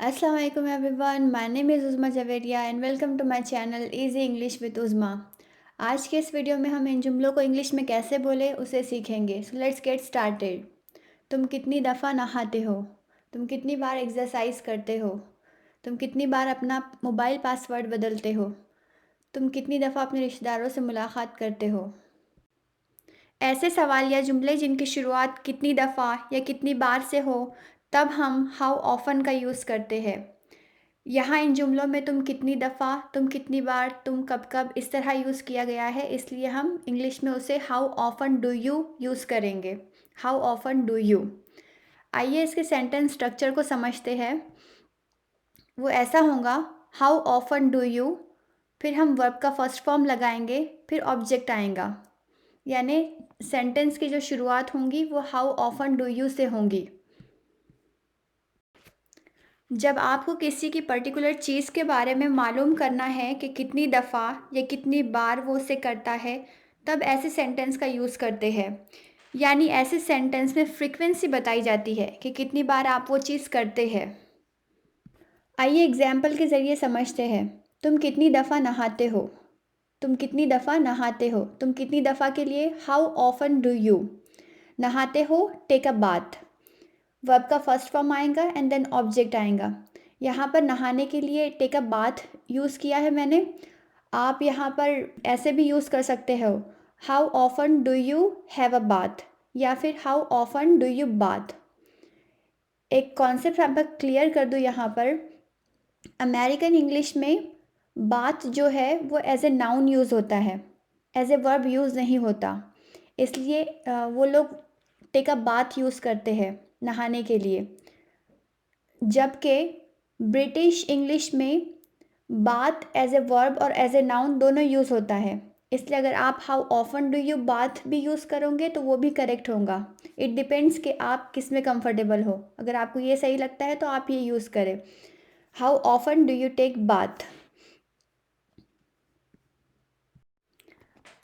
Assalamu alaikum everyone. My name is Uzma Javeria and welcome to my channel easy English with Uzma. आज के इस video में हम इन जुमलों को इंग्लिश में कैसे बोले उसे सीखेंगे। So let's get started. तुम कितनी दफ़ा नहाते हो? तुम कितनी बार एक्सरसाइज करते हो? तुम कितनी बार अपना मोबाइल पासवर्ड बदलते हो? तुम कितनी दफ़ा अपने रिश्तेदारों से मुलाकात करते हो? ऐसे सवाल या जुमले जिनकी शुरुआत कितनी दफ़ा या कितनी बार से हो, तब हम हाउ ऑफ़न का यूज़ करते हैं। यहाँ इन जुमलों में तुम कितनी दफ़ा, तुम कितनी बार, तुम कब-कब इस तरह यूज़ किया गया है, इसलिए हम इंग्लिश में उसे how often do you use करेंगे। How often do you. आइए इसके सेंटेंस स्ट्रक्चर को समझते हैं। वो ऐसा होगा, हाउ ऑफ़न डू यू, फिर हम वर्ब का फर्स्ट फॉर्म लगाएंगे, फिर ऑब्जेक्ट आएगा। यानी सेंटेंस की जो शुरुआत होंगी वो हाउ ऑफ़न डू यू से होंगी। जब आपको किसी की पर्टिकुलर चीज़ के बारे में मालूम करना है कि कितनी दफ़ा या कितनी बार वो उसे करता है, तब ऐसे सेंटेंस का यूज़ करते हैं। यानी ऐसे सेंटेंस में फ्रीक्वेंसी बताई जाती है कि कितनी बार आप वो चीज़ करते हैं। आइए एग्जाम्पल के ज़रिए समझते हैं। तुम कितनी दफ़ा नहाते हो? तुम कितनी दफ़ा नहाते हो? तुम कितनी दफ़ा के लिए हाउ ऑफन डू यू। नहाते हो, टेक अ बाथ। वर्ब का फर्स्ट फॉर्म आएगा एंड देन ऑब्जेक्ट आएगा। यहाँ पर नहाने के लिए टेक अ बाथ यूज़ किया है मैंने। आप यहाँ पर ऐसे भी यूज़ कर सकते हो, how often do you have a bath, या फिर how often do you bath. एक कॉन्सेप्ट आपका क्लियर कर दूँ यहाँ पर। अमेरिकन इंग्लिश में बाथ जो है वो एज ए नाउन यूज़ होता है, एज ए वर्ब यूज़ नहीं होता। इसलिए वो लोग टेक अ बाथ यूज़ करते हैं नहाने के लिए, जबकि ब्रिटिश इंग्लिश में बाथ एज ए वर्ब और एज ए नाउन दोनों यूज़ होता है। इसलिए अगर आप how often do you bath भी यूज़ करोगे तो वो भी करेक्ट होगा। इट डिपेंड्स कि आप किस में कंफर्टेबल हो। अगर आपको ये सही लगता है तो आप ये यूज़ करें, how often do you take bath.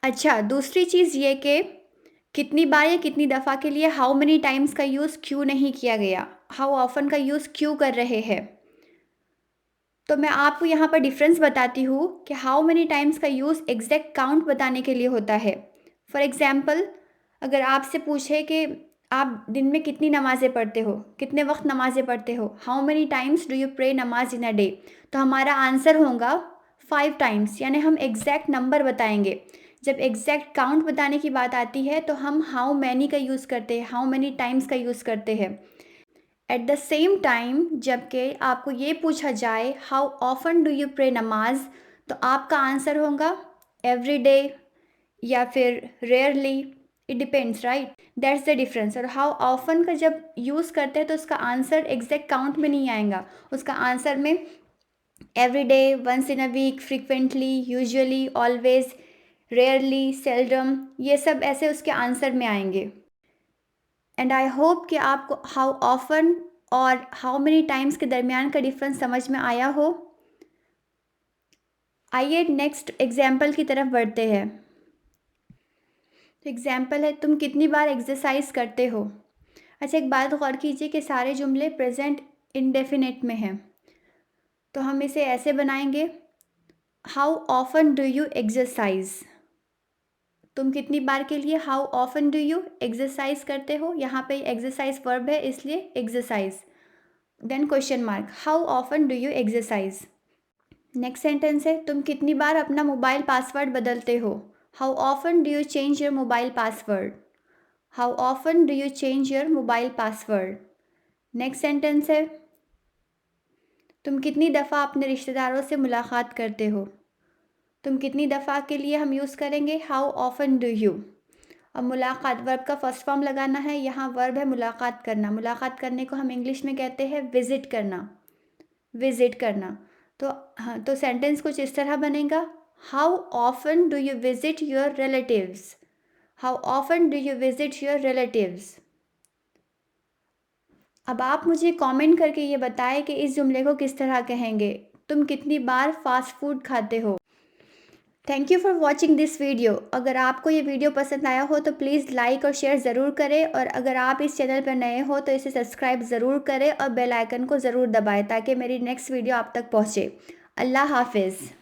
अच्छा, दूसरी चीज़ ये कि कितनी बार या कितनी दफ़ा के लिए हाउ मेनी टाइम्स का यूज़ क्यों नहीं किया गया, हाउ ऑफन का यूज़ क्यों कर रहे हैं। तो मैं आपको यहाँ पर डिफरेंस बताती हूँ कि हाउ मेनी टाइम्स का यूज़ एग्जैक्ट काउंट बताने के लिए होता है। फॉर एग्ज़ाम्पल, अगर आपसे पूछे कि आप दिन में कितनी नमाज़ें पढ़ते हो, कितने वक्त नमाज़ें पढ़ते हो, how many times do you pray नमाज इन अ डे, तो हमारा आंसर होगा 5 टाइम्स। यानी हम एग्जैक्ट नंबर बताएंगे। जब एग्जैक्ट काउंट बताने की बात आती है तो हम हाउ मैनी का यूज़ करते हैं, हाउ मैनी टाइम्स का यूज़ करते हैं। एट द सेम टाइम जबकि आपको ये पूछा जाए how often do you pray नमाज, तो आपका आंसर होगा एवरी डे या फिर rarely. It depends, right. That's the difference. और हाउ ऑफन का जब यूज़ करते हैं तो उसका आंसर एग्जैक्ट काउंट में नहीं आएगा। उसका आंसर में every day, once in a week, frequently, usually, always, rarely, seldom, ये सब ऐसे उसके आंसर में आएंगे। एंड आई होप कि आपको हाउ ऑफन और हाउ मेनी टाइम्स के दरमियान का डिफरेंस समझ में आया हो। आइए नेक्स्ट एग्जाम्पल की तरफ बढ़ते हैं। तो एग्जाम्पल है, तुम कितनी बार एक्सरसाइज करते हो? अच्छा, एक बात गौर कीजिए कि सारे जुमले प्रेजेंट इंडेफिनिट में हैं, तो हम इसे ऐसे बनाएंगे, how often do you exercise. तुम कितनी बार के लिए how often do you exercise करते हो। यहाँ पे एक्सरसाइज वर्ब है इसलिए exercise, then question mark, how often do you exercise. Next sentence है, तुम कितनी बार अपना मोबाइल पासवर्ड बदलते हो? How often do you change your mobile password. How often do you change your mobile password. Next sentence है, तुम कितनी दफ़ा अपने रिश्तेदारों से मुलाकात करते हो? तुम कितनी दफ़ा के लिए हम यूज़ करेंगे हाउ ऑफन डू यू। अब मुलाकात वर्ब का फर्स्ट फॉर्म लगाना है। यहाँ वर्ब है मुलाकात करना। मुलाकात करने को हम इंग्लिश में कहते हैं विजिट करना, विजिट करना। तो हाँ, तो सेंटेंस कुछ इस तरह बनेगा, how often do you visit your relatives. How often do you visit your relatives. अब आप मुझे कमेंट करके ये बताएं कि इस जुमले को किस तरह कहेंगे। तुम कितनी बार फास्ट फूड खाते हो? Thank you for watching this video. अगर आपको ये वीडियो पसंद आया हो तो प्लीज़ लाइक और शेयर ज़रूर करें, और अगर आप इस चैनल पर नए हो तो इसे सब्सक्राइब ज़रूर करें और बेल आइकन को ज़रूर दबाएं ताकि मेरी नेक्स्ट वीडियो आप तक पहुँचे। अल्लाह हाफिज़।